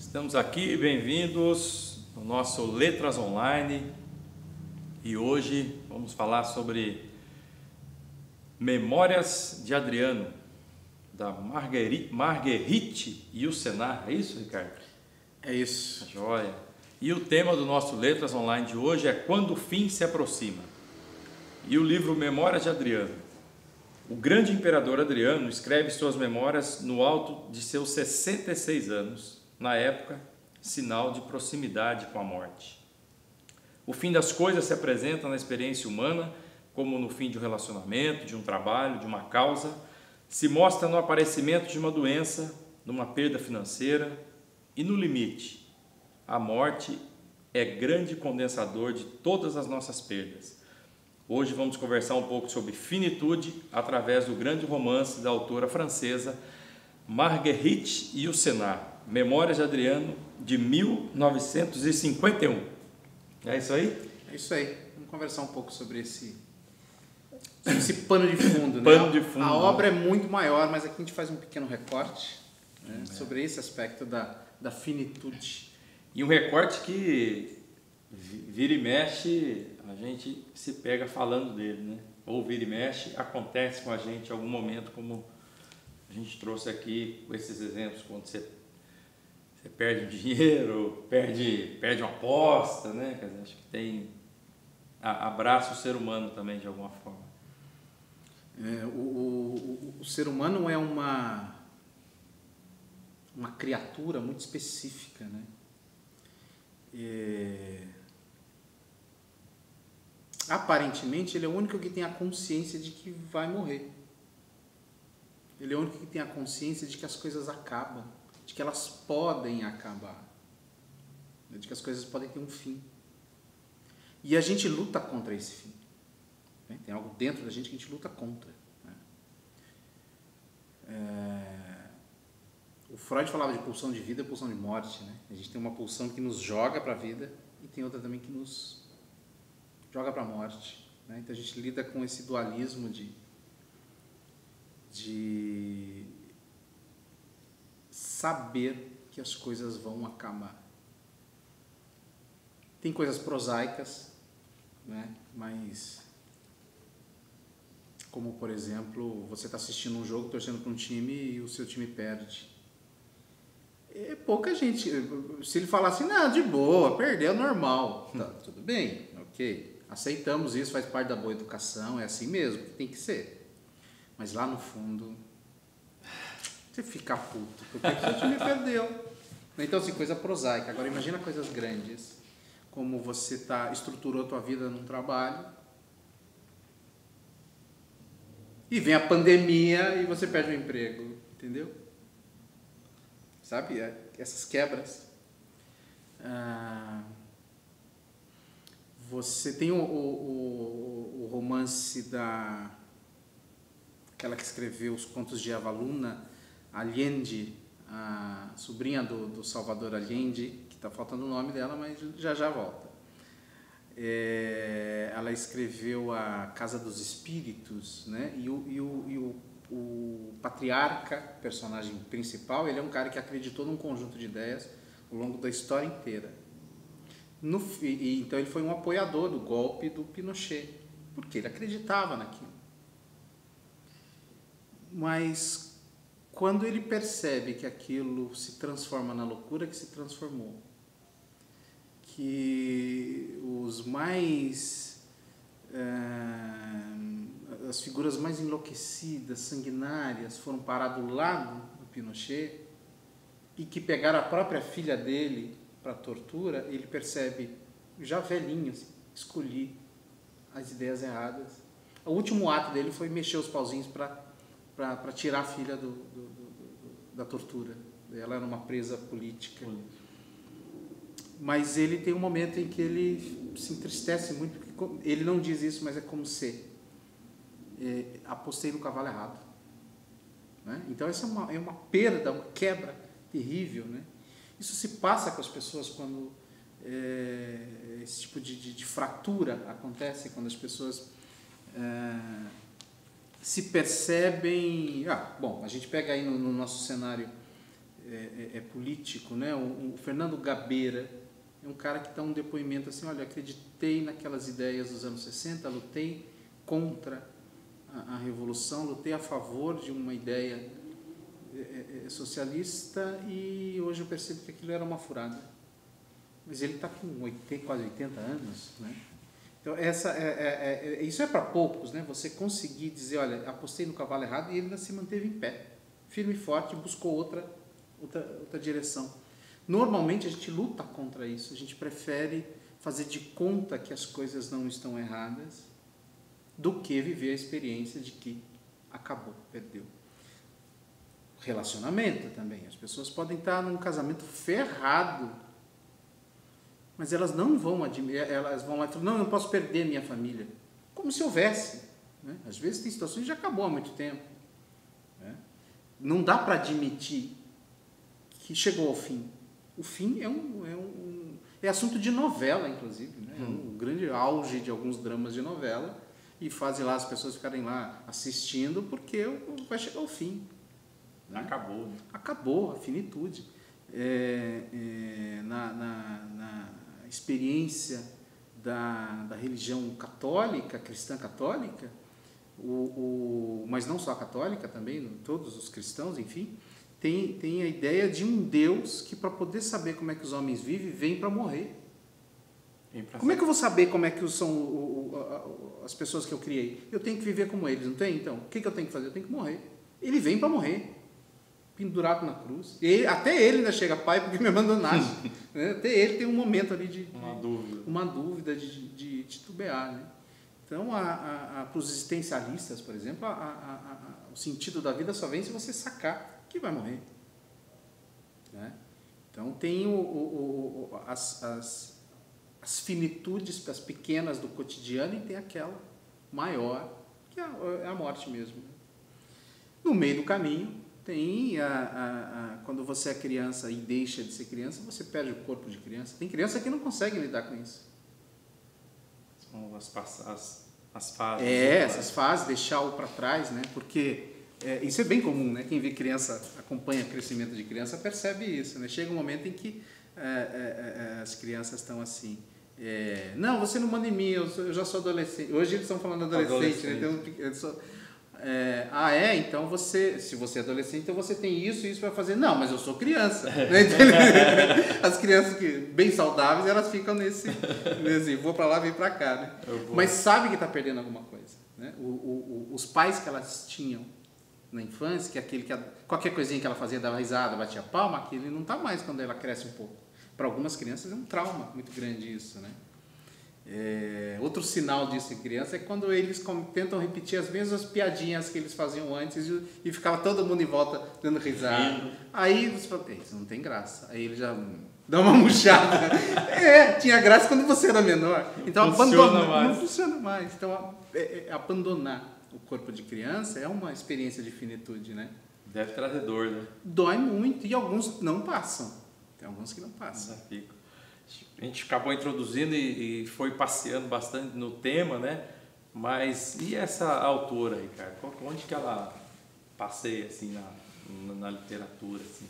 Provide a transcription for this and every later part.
Estamos aqui, bem-vindos no nosso Letras Online e hoje vamos falar sobre Memórias de Adriano, da Marguerite Yourcenar. É isso, Ricardo? É isso. Joia. E o tema do nosso Letras Online de hoje é Quando o Fim se Aproxima. E o livro Memórias de Adriano. O grande imperador Adriano escreve suas memórias no alto de seus 66 anos, na época, sinal de proximidade com a morte. O fim das coisas se apresenta na experiência humana, como no fim de um relacionamento, de um trabalho, de uma causa, se mostra no aparecimento de uma doença, numa perda financeira e no limite. A morte é grande condensador de todas as nossas perdas. Hoje vamos conversar um pouco sobre finitude através do grande romance da autora francesa Marguerite Yourcenar, Memórias de Adriano, de 1951. É isso aí? É isso aí. Vamos conversar um pouco sobre esse pano de fundo. Pano de fundo. A obra é muito maior, mas aqui a gente faz um pequeno recorte, né, sobre esse aspecto da finitude. E um recorte que vira e mexe, a gente se pega falando dele, né? Ou vira e mexe, acontece com a gente em algum momento, como a gente trouxe aqui com esses exemplos, quando você perde um dinheiro, perde uma aposta, né? Quer dizer, acho que abraça o ser humano também de alguma forma. O ser humano é uma criatura muito específica, né? Aparentemente ele é o único que tem a consciência de que vai morrer. Ele é o único que tem a consciência de que as coisas acabam, de que elas podem acabar, de que as coisas podem ter um fim. E a gente luta contra esse fim. Né? Tem algo dentro da gente que a gente luta contra. Né? O Freud falava de pulsão de vida e pulsão de morte. Né? A gente tem uma pulsão que nos joga para a vida e tem outra também que nos joga para a morte. Né? Então a gente lida com esse dualismo de saber que as coisas vão acabar. Tem coisas prosaicas, né? Mas como, por exemplo, você está assistindo um jogo, torcendo para um time e o seu time perde. Pouca gente, se ele falar assim, não, de boa, perdeu, normal. Tá, tudo bem, ok. Aceitamos isso, faz parte da boa educação, é assim mesmo, tem que ser. Mas lá no fundo, você fica puto, porque o seu time perdeu. Então, assim, coisa prosaica. Agora, imagina coisas grandes, como você estruturou a tua vida num trabalho, e vem a pandemia e você perde o emprego, entendeu? Sabe, essas quebras. Você tem o romance aquela que escreveu os contos de Avaluna, Allende, a sobrinha do Salvador Allende, que está faltando o nome dela, mas já volta. Ela escreveu A Casa dos Espíritos, né? E o patriarca, personagem principal, ele é um cara que acreditou num conjunto de ideias ao longo da história inteira. Então ele foi um apoiador do golpe do Pinochet, porque ele acreditava naquilo. Mas quando ele percebe que aquilo se transforma na loucura que se transformou, que as figuras mais enlouquecidas, sanguinárias, foram parar do lado do Pinochet e que pegaram a própria filha dele para a tortura, ele percebe, já velhinho, escolhi as ideias erradas. O último ato dele foi mexer os pauzinhos para tirar a filha da tortura. Ela era uma presa política. Mas ele tem um momento em que ele se entristece muito, porque ele não diz isso, mas é como se apostei no cavalo errado. Né? Então essa é uma perda, uma quebra terrível. Né? Isso se passa com as pessoas quando esse tipo de fratura acontece, quando as pessoas se percebem... bom, a gente pega aí no nosso cenário político, né? O Fernando Gabeira é um cara que dá um depoimento assim, olha, acreditei naquelas ideias dos anos 60, lutei contra a Revolução, lutei a favor de uma ideia socialista e hoje eu percebo que aquilo era uma furada. Mas ele está com quase 80 anos, né? Então, isso é para poucos, né? Você conseguir dizer, olha, apostei no cavalo errado e ele ainda se manteve em pé, firme e forte, buscou outra direção. Normalmente a gente luta contra isso, a gente prefere fazer de conta que as coisas não estão erradas do que viver a experiência de que acabou, perdeu. Relacionamento também, as pessoas podem estar num casamento ferrado, mas elas não vão admitir, elas vão lá e falam, não, eu não posso perder minha família. Como se houvesse, né? Às vezes tem situações que já acabou há muito tempo, né? Não dá para admitir que chegou ao fim. O fim é assunto de novela, inclusive, né? É um grande auge de alguns dramas de novela e fazem lá as pessoas ficarem lá assistindo porque vai chegar ao fim. Né? Acabou. Né? Acabou, a finitude. Na experiência da religião católica, cristã católica, mas não só a católica, também todos os cristãos, enfim, tem a ideia de um Deus que, para poder saber como é que os homens vivem, vem para morrer. Como é que eu vou saber como é que são as pessoas que eu criei? Eu tenho que viver como eles, não tem? Então, o que eu tenho que fazer? Eu tenho que morrer. Ele vem para morrer, pendurado na cruz. Até ele ainda chega, pai, porque me abandonaste. Né? Até ele tem um momento ali de uma dúvida de titubear. Né? Então, para os existencialistas, por exemplo, o sentido da vida só vem se você sacar que vai morrer. Né? Então, tem as finitudes, as pequenas do cotidiano, e tem aquela maior, que é a morte mesmo. No meio do caminho, tem quando você é criança e deixa de ser criança, você perde o corpo de criança. Tem criança que não consegue lidar com isso. São as fases. Essas fases, deixar-o para trás, né? Porque isso é bem comum, né? Quem vê criança, acompanha o crescimento de criança, percebe isso, né? Chega um momento em que as crianças estão assim, não, você não manda em mim, eu já sou adolescente. Hoje eles estão falando adolescente. Né? Então, então se você é adolescente, então você tem isso para fazer. Não, mas eu sou criança. As crianças bem saudáveis, elas ficam nesse vou para lá, vem para cá. Né? Mas sabe que está perdendo alguma coisa. Né? Os pais que elas tinham na infância, que aquele que qualquer coisinha que ela fazia dava risada, batia palma, aquele não está mais quando ela cresce um pouco. Para algumas crianças é um trauma muito grande isso, né? Outro sinal disso em criança é quando eles tentam repetir as mesmas piadinhas que eles faziam antes e ficava todo mundo em volta dando risada. Aí você fala, isso não tem graça. Aí ele já dá uma murchada. Tinha graça quando você era menor. Então não funciona mais. Então abandonar o corpo de criança é uma experiência de finitude, né? Deve trazer dor, né? Dói muito e alguns não passam. Tem alguns que não passam. A gente acabou introduzindo e foi passeando bastante no tema, né? Mas e essa autora aí, cara? Onde que ela passeia assim na literatura? Assim?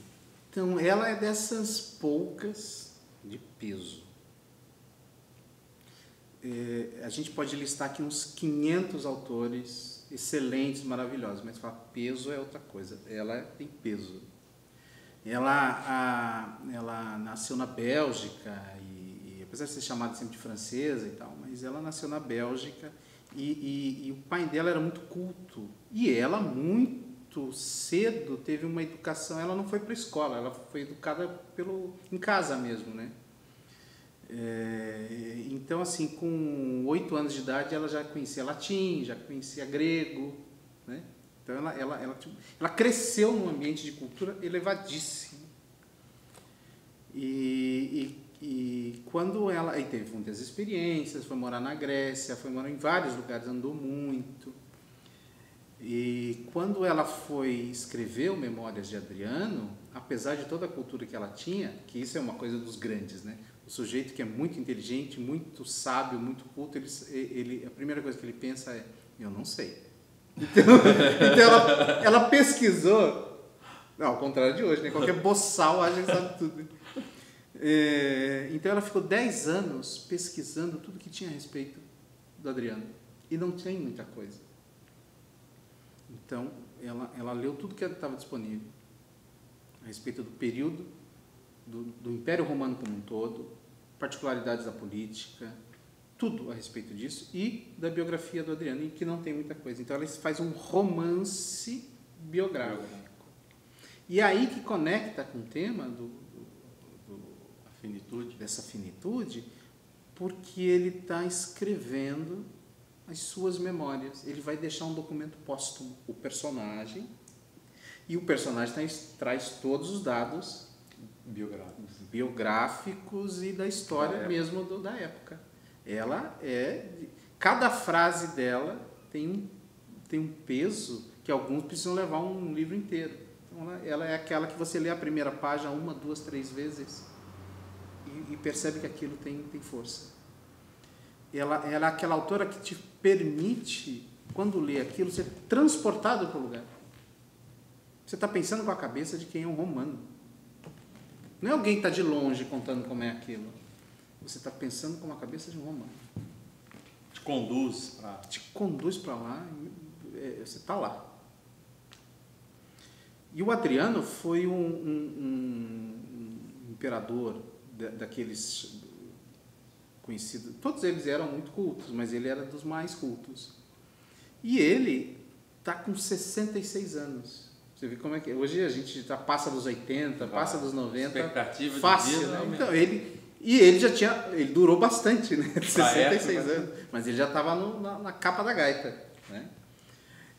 Então, ela é dessas poucas de peso. A gente pode listar aqui uns 500 autores excelentes, maravilhosos, mas falar peso é outra coisa. Ela tem peso. Ela nasceu na Bélgica, e apesar de ser chamada sempre de francesa e tal, mas ela nasceu na Bélgica e o pai dela era muito culto. E ela, muito cedo, teve uma educação, ela não foi para a escola, ela foi educada em casa mesmo, né? Então, assim, com 8 anos de idade, ela já conhecia latim, já conhecia grego, né? Então, ela cresceu num ambiente de cultura elevadíssimo. E quando ela... Aí teve muitas experiências, foi morar na Grécia, foi morar em vários lugares, andou muito. E quando ela foi escrever o Memórias de Adriano, apesar de toda a cultura que ela tinha, que isso é uma coisa dos grandes, né? O sujeito que é muito inteligente, muito sábio, muito culto, a primeira coisa que ele pensa é, eu não sei. Então ela pesquisou Não, ao contrário de hoje, né? Qualquer boçal acha que sabe tudo. Então ela ficou 10 anos pesquisando tudo que tinha a respeito do Adriano. E não tem muita coisa. Então ela leu tudo que estava disponível a respeito do período, do Império Romano como um todo, particularidades da política, tudo a respeito disso, e da biografia do Adriano, e que não tem muita coisa. Então ela faz um romance biográfico. E aí que conecta com o tema dessa finitude, porque ele está escrevendo as suas memórias. Ele vai deixar um documento póstumo, o personagem, e o personagem traz todos os dados biográficos e da história mesmo da época. Cada frase dela tem um peso que alguns precisam levar um livro inteiro. Então ela é aquela que você lê a primeira página 1, 2, 3 vezes e percebe que aquilo tem força. Ela é aquela autora que te permite, quando lê aquilo, ser transportado para o lugar. Você está pensando com a cabeça de quem é um romano. Não é alguém que está de longe contando como é aquilo. Você está pensando com a cabeça de um romano. Te conduz para lá, você está lá. E o Adriano foi um imperador daqueles conhecidos. Todos eles eram muito cultos, mas ele era dos mais cultos. E ele está com 66 anos. Você vê como é que é. Hoje a gente já passa dos 80, passa dos 90. Expectativa fácil, de vida, né? Então, ele durou bastante, né? 66 época, anos. Mas ele já estava na capa da gaita, né?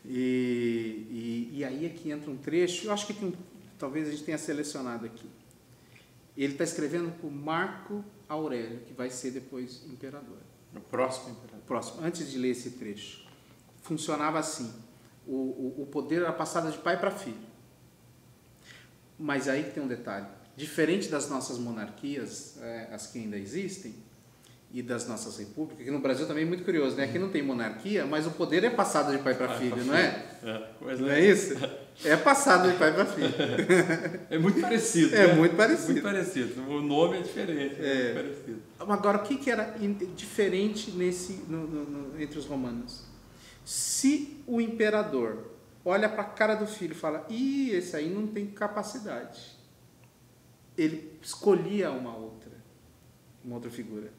E aí é que entra um trecho, eu acho que talvez a gente tenha selecionado aqui. Ele está escrevendo para o Marco Aurélio, que vai ser depois imperador. O próximo imperador. Próximo. Antes de ler esse trecho, funcionava assim. O poder era passado de pai para filho. Mas aí tem um detalhe. Diferente das nossas monarquias, as que ainda existem, e das nossas repúblicas, que no Brasil também é muito curioso, né? Aqui não tem monarquia, mas o poder é passado de pai para filho, não é? Não é isso? É passado de pai para filho. É muito parecido. É, né? muito parecido. Muito parecido. O nome é diferente. É muito parecido. Agora, o que era diferente entre os romanos? Se o imperador olha para a cara do filho e fala, esse aí não tem capacidade, ele escolhia uma outra figura.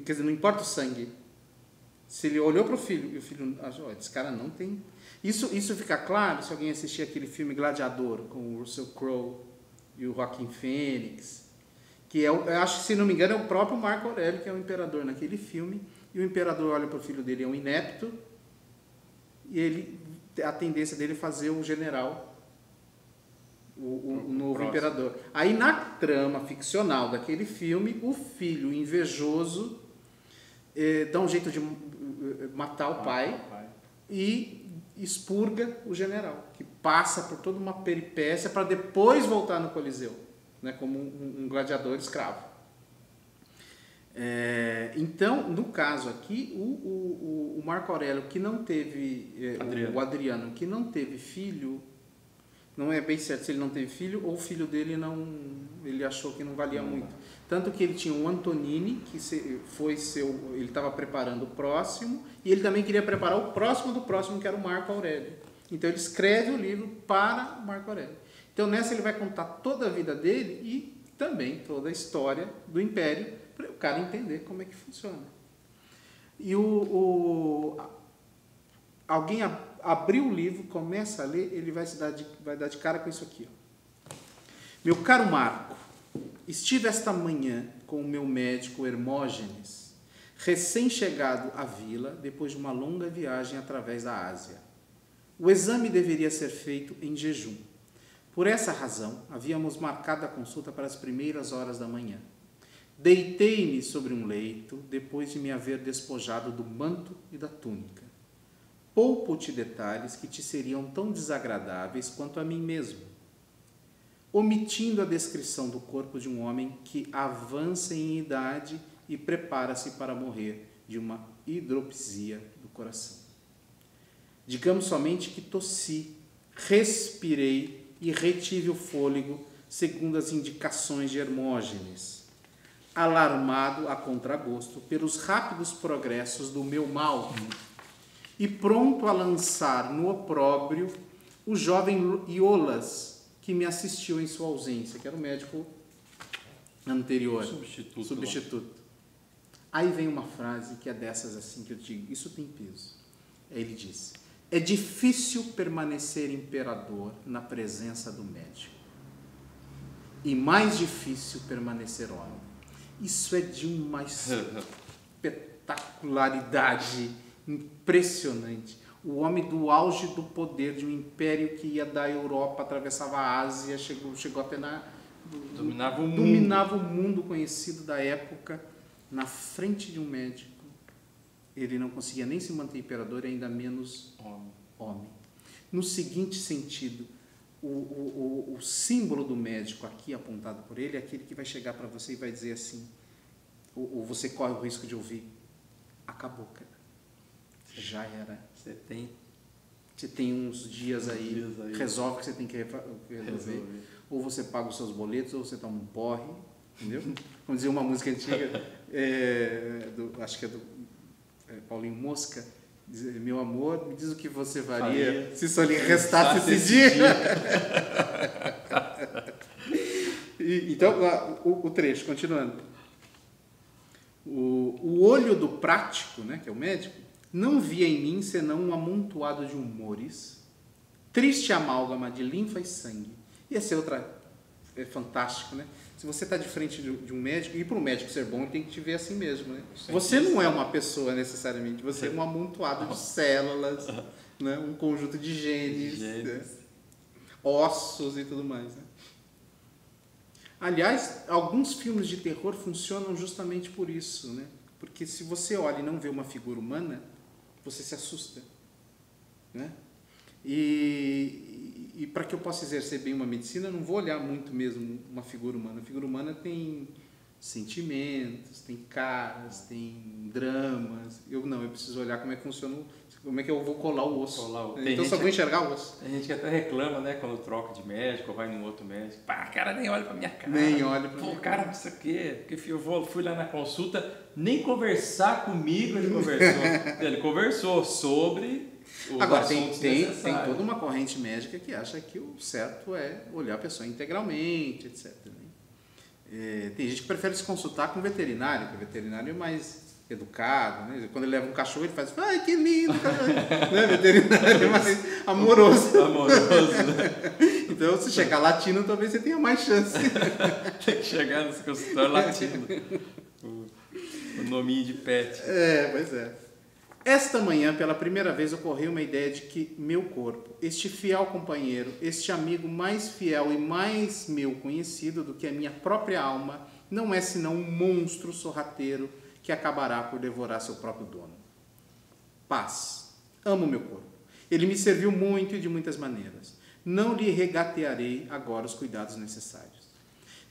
Quer dizer, não importa o sangue. Se ele olhou para o filho e o filho achou, esse cara não tem... Isso fica claro se alguém assistir aquele filme Gladiador, com o Russell Crowe e o Joaquin Phoenix, que eu acho que, se não me engano, é o próprio Marco Aurélio que é o imperador naquele filme, e o imperador olha para o filho dele, é um inepto, e a tendência dele é fazer o general, o novo imperador. Aí, na trama ficcional daquele filme, o filho invejoso dá um jeito de matar o pai e expurga o general, que passa por toda uma peripécia para depois voltar no Coliseu, né, como um gladiador escravo. Então, no caso aqui, o Marco Aurélio, que não teve, o Adriano, que não teve filho, não é bem certo se ele não teve filho ou o filho dele ele achou que não valia muito. Tanto que ele tinha um Antonini, que ele estava preparando o próximo, e ele também queria preparar o próximo do próximo, que era o Marco Aurélio. Então ele escreve o livro para o Marco Aurélio. Então nessa ele vai contar toda a vida dele e também toda a história do Império, para o cara entender como é que funciona. E alguém abriu o livro, começa a ler, ele vai dar de cara com isso aqui. Ó. Meu caro Marco, estive esta manhã com o meu médico Hermógenes, recém-chegado à vila, depois de uma longa viagem através da Ásia. O exame deveria ser feito em jejum. Por essa razão, havíamos marcado a consulta para as primeiras horas da manhã. Deitei-me sobre um leito, depois de me haver despojado do manto e da túnica. Poupo-te detalhes que te seriam tão desagradáveis quanto a mim mesmo, omitindo a descrição do corpo de um homem que avança em idade e prepara-se para morrer de uma hidropisia do coração. Digamos somente que tossi, Respirei e retive o fôlego segundo as indicações de Hermógenes, alarmado a contragosto pelos rápidos progressos do meu mal e pronto a lançar no opróbrio o jovem Iolas, que me assistiu em sua ausência, que era o médico anterior. Substituto. Aí vem uma frase que é dessas assim que eu digo, isso tem peso. Ele diz: é difícil permanecer imperador na presença do médico e mais difícil permanecer homem. Isso é de uma espetacularidade impressionante. O homem do auge do poder de um império que ia da Europa, atravessava a Ásia, chegou até dominava o mundo. Dominava o mundo conhecido da época, na frente de um médico. Ele não conseguia nem se manter imperador, e ainda menos homem. No seguinte sentido, o símbolo do médico aqui apontado por ele é aquele que vai chegar para você e vai dizer assim, ou você corre o risco de ouvir: acabou, cara. Já era. Você tem uns dias aí, resolve o que você tem que resolver. Ou você paga os seus boletos, ou você toma um porre, entendeu? Vamos dizer uma música antiga, acho que é do Paulinho Mosca, diz: meu amor, me diz o que você faria se só lhe restasse esse dia. Então, o trecho, continuando. O olho do prático, né, que é o médico, não via em mim senão um amontoado de humores, triste amálgama de linfa e sangue. E essa é outra, é fantástico, né? Se você está de frente de um médico, e para um médico ser bom, ele tem que te ver assim mesmo, né? Você não é uma pessoa necessariamente, você é um amontoado de células, né? Um conjunto de genes. Né? Ossos e tudo mais. Né? Aliás, alguns filmes de terror funcionam justamente por isso, né? Porque se você olha e não vê uma figura humana, você se assusta, né? E para que eu possa exercer bem uma medicina, eu não vou olhar muito mesmo uma figura humana. A figura humana tem sentimentos, tem caras, tem dramas. Eu preciso olhar como é que funciona, como é que eu vou colar o osso. Então só vou enxergar o osso. Tem gente que até reclama, né, quando troca de médico ou vai num outro médico. Pá, cara, nem olha pra minha cara. Nem olha pra minha cara. Cara, não sei o quê. Porque eu fui lá na consulta, nem conversar comigo ele conversou. Ele conversou sobre os Agora, assuntos tem necessários. toda uma corrente médica que acha que o certo é olhar a pessoa integralmente, etc. Tem gente que prefere se consultar com o veterinário, porque o veterinário é mais educado, né? Quando ele leva um cachorro, ele faz: ai, que lindo, cachorro. Né? Veterinário é mais amoroso. Né? Então, se chegar latino, talvez você tenha mais chance. Tem que chegar nesse consultório latino. O nominho de pet. Pois é. Esta manhã, pela primeira vez, ocorreu uma ideia de que meu corpo, este fiel companheiro, este amigo mais fiel e mais meu conhecido do que a minha própria alma, não é senão um monstro sorrateiro que acabará por devorar seu próprio dono. Paz. Amo meu corpo. Ele me serviu muito e de muitas maneiras. Não lhe regatearei agora os cuidados necessários.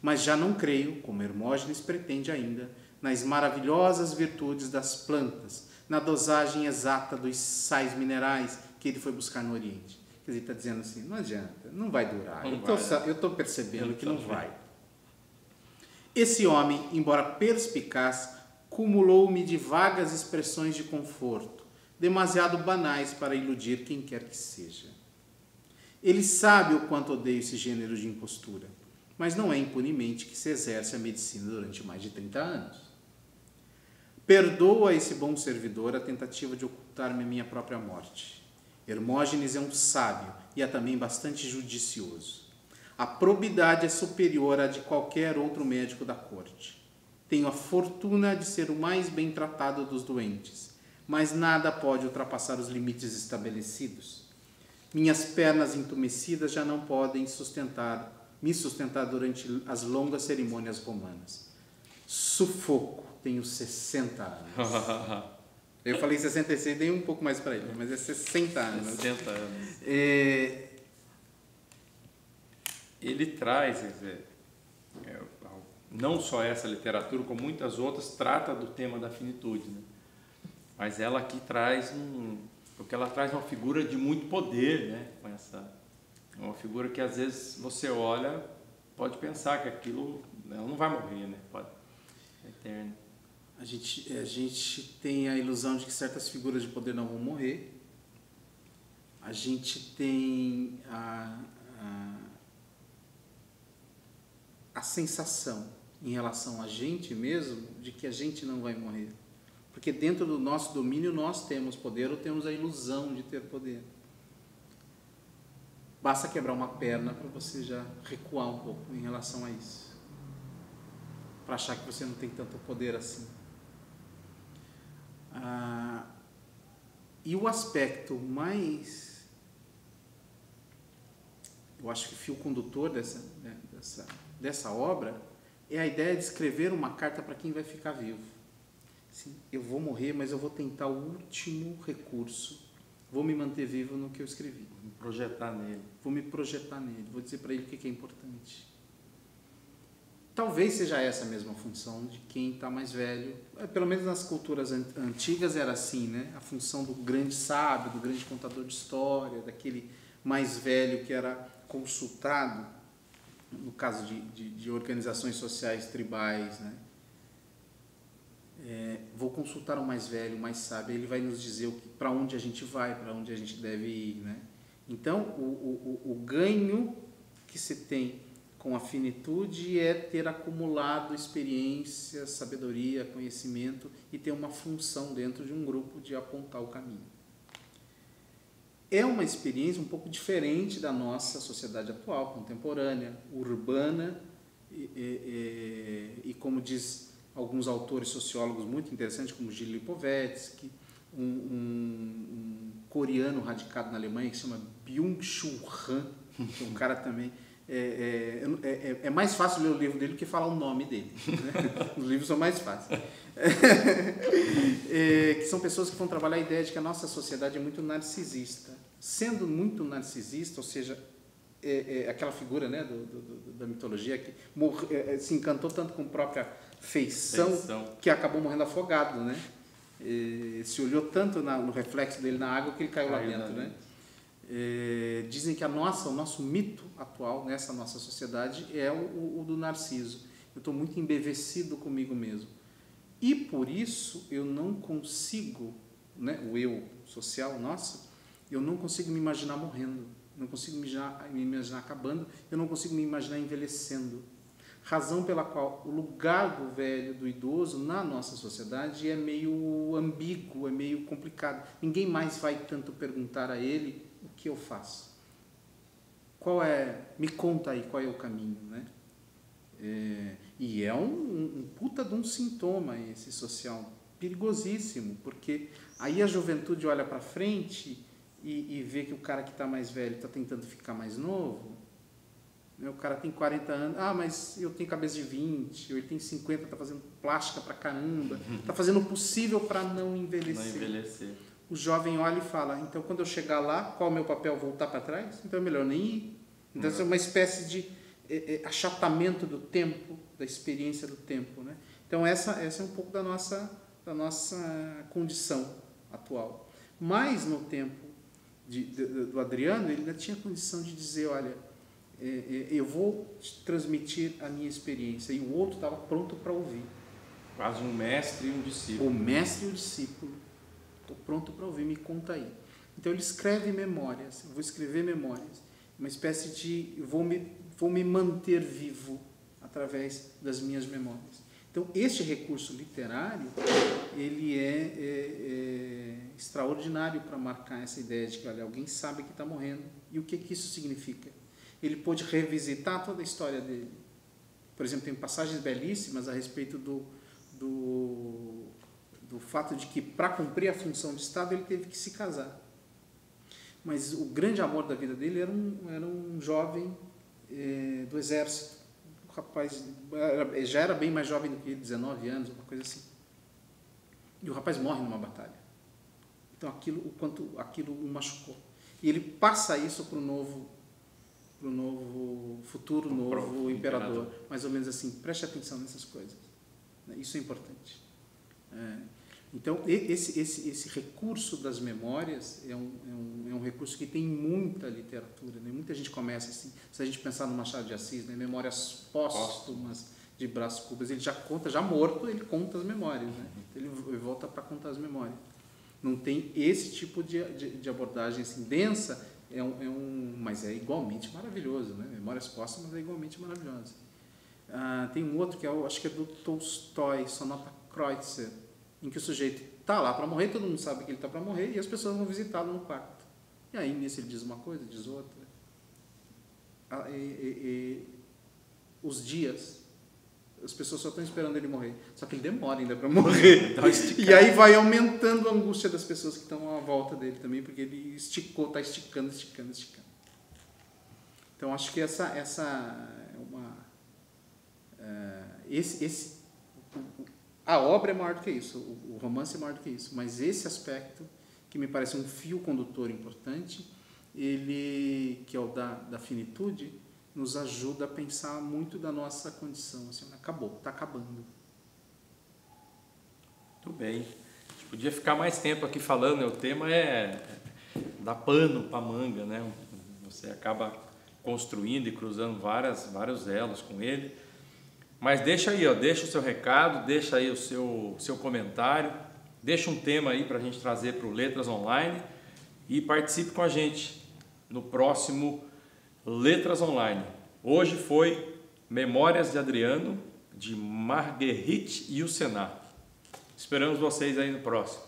Mas já não creio, como Hermógenes pretende ainda, nas maravilhosas virtudes das plantas, na dosagem exata dos sais minerais que ele foi buscar no Oriente. Quer dizer, ele está dizendo assim: não adianta, não vai durar. Eu estou percebendo que não vai. Esse homem, embora perspicaz, cumulou-me de vagas expressões de conforto, demasiado banais para iludir quem quer que seja. Ele sabe o quanto odeio esse gênero de impostura, mas não é impunemente que se exerce a medicina durante mais de 30 anos. Perdoa a esse bom servidor a tentativa de ocultar-me a minha própria morte. Hermógenes é um sábio e é também bastante judicioso. A probidade é superior à de qualquer outro médico da corte. Tenho a fortuna de ser o mais bem tratado dos doentes, mas nada pode ultrapassar os limites estabelecidos. Minhas pernas entumecidas já não podem me sustentar durante as longas cerimônias romanas. Sufoco. Tenho 60 anos. Eu falei 66, dei um pouco mais para ele, mas é 60 anos. 60 anos. Ele traz, não só essa literatura, como muitas outras, trata do tema da finitude. Né? Mas ela aqui traz porque ela traz uma figura de muito poder, né? Com É uma figura que às vezes você olha, pode pensar que aquilo, ela não vai morrer, né? Pode, é eterno. A gente tem a ilusão de que certas figuras de poder não vão morrer. A gente tem a sensação em relação a gente mesmo de que a gente não vai morrer. Porque dentro do nosso domínio nós temos poder ou temos a ilusão de ter poder. Basta quebrar uma perna para você já recuar um pouco em relação a isso. Para achar que você não tem tanto poder assim. E o aspecto mais, eu acho que fio condutor dessa obra é a ideia de escrever uma carta para quem vai ficar vivo. Assim, eu vou morrer, mas eu vou tentar o último recurso. Vou me manter vivo no que eu escrevi. Vou me projetar nele. Vou me projetar nele. Vou dizer para ele o que é importante. Talvez seja essa a mesma função de quem está mais velho. Pelo menos nas culturas antigas era assim, né? A função do grande sábio, do grande contador de história, daquele mais velho que era consultado, no caso de organizações sociais tribais, né? Vou consultar o mais velho, o mais sábio, ele vai nos dizer para onde a gente vai, para onde a gente deve ir, né? Então, o ganho que se tem com a finitude é ter acumulado experiência, sabedoria, conhecimento e ter uma função dentro de um grupo de apontar o caminho. É uma experiência um pouco diferente da nossa sociedade atual, contemporânea, urbana e como diz alguns autores sociólogos muito interessantes, como Gilles Lipovetsky, um coreano radicado na Alemanha que se chama Byung-Chul Han, que é um cara também... É mais fácil ler o livro dele do que falar o nome dele, né? Os livros são mais fáceis. Que são pessoas que vão trabalhar a ideia de que a nossa sociedade é muito narcisista. Sendo muito narcisista, ou seja, aquela figura, né, da mitologia que se encantou tanto com a própria feição que acabou morrendo afogado, né? Se olhou tanto no reflexo dele na água que ele caiu lá dentro, né? Dizem que o nosso mito atual nessa nossa sociedade é o do Narciso. Eu estou muito embevecido comigo mesmo. E por isso eu não consigo, né, o eu social nosso, eu não consigo me imaginar morrendo, não consigo me imaginar acabando, eu não consigo me imaginar envelhecendo. Razão pela qual o lugar do velho, do idoso na nossa sociedade é meio ambíguo, é meio complicado. Ninguém mais vai tanto perguntar a ele o que eu faço. Me conta aí qual é o caminho, né? E é um puta de um sintoma esse social, perigosíssimo, porque aí a juventude olha para frente e vê que o cara que está mais velho está tentando ficar mais novo. O cara tem 40 anos, mas eu tenho cabeça de 20, ou ele tem 50, está fazendo plástica pra caramba, está fazendo o possível para não envelhecer. O jovem olha e fala, então quando eu chegar lá, qual é o meu papel? Voltar para trás? Então é melhor nem ir. Então isso é uma espécie de achatamento do tempo, da experiência do tempo, né? Então essa é um pouco da nossa condição atual. Mas no tempo do Adriano, ele ainda tinha condição de dizer, olha, eu vou te transmitir a minha experiência, e o outro estava pronto para ouvir. Quase um mestre e um discípulo. O mestre e o discípulo. Estou pronto para ouvir, me conta aí. Então ele escreve memórias, eu vou escrever memórias, uma espécie de vou me manter vivo através das minhas memórias. Então este recurso literário, ele é extraordinário para marcar essa ideia de que, olha, alguém sabe que está morrendo, e o que isso significa? Ele pôde revisitar toda a história dele. Por exemplo, tem passagens belíssimas a respeito do fato de que, para cumprir a função de Estado, ele teve que se casar. Mas o grande amor da vida dele era um jovem do exército. O rapaz já era bem mais jovem do que ele, 19 anos, uma coisa assim. E o rapaz morre numa batalha. Então, o quanto aquilo o machucou. E ele passa isso para o novo futuro novo imperador. Mais ou menos assim, preste atenção nessas coisas. Isso é importante. Então, esse recurso das memórias é um recurso que tem muita literatura, né? Muita gente começa assim, se a gente pensar no Machado de Assis, né? Memórias póstumas de Brás Cubas, ele já conta, já morto, ele conta as memórias, né? Ele volta para contar as memórias. Não tem esse tipo de abordagem assim, densa, mas é igualmente maravilhoso, né? Memórias póstumas é igualmente maravilhoso. Tem um outro que acho que é do Tolstói, Sonata Kreutzer, em que o sujeito está lá para morrer, todo mundo sabe que ele está para morrer, e as pessoas vão visitá-lo no quarto. E aí, nisso, ele diz uma coisa, diz outra. Os dias, as pessoas só estão esperando ele morrer. Só que ele demora ainda para morrer. E aí vai aumentando a angústia das pessoas que estão à volta dele também, porque ele está esticando. Então, acho que essa é uma... a obra é maior do que isso, o romance é maior do que isso, mas esse aspecto, que me parece um fio condutor importante, ele, que é o da finitude, nos ajuda a pensar muito da nossa condição. Assim, acabou, está acabando. Muito bem. A gente podia ficar mais tempo aqui falando, né? O tema é dar pano para manga, né? Você acaba construindo e cruzando vários elos com ele. Mas deixa aí, deixa o seu recado, deixa aí o seu comentário, deixa um tema aí para a gente trazer para o Letras Online e participe com a gente no próximo Letras Online. Hoje foi Memórias de Adriano, de Marguerite Yourcenar. Esperamos vocês aí no próximo.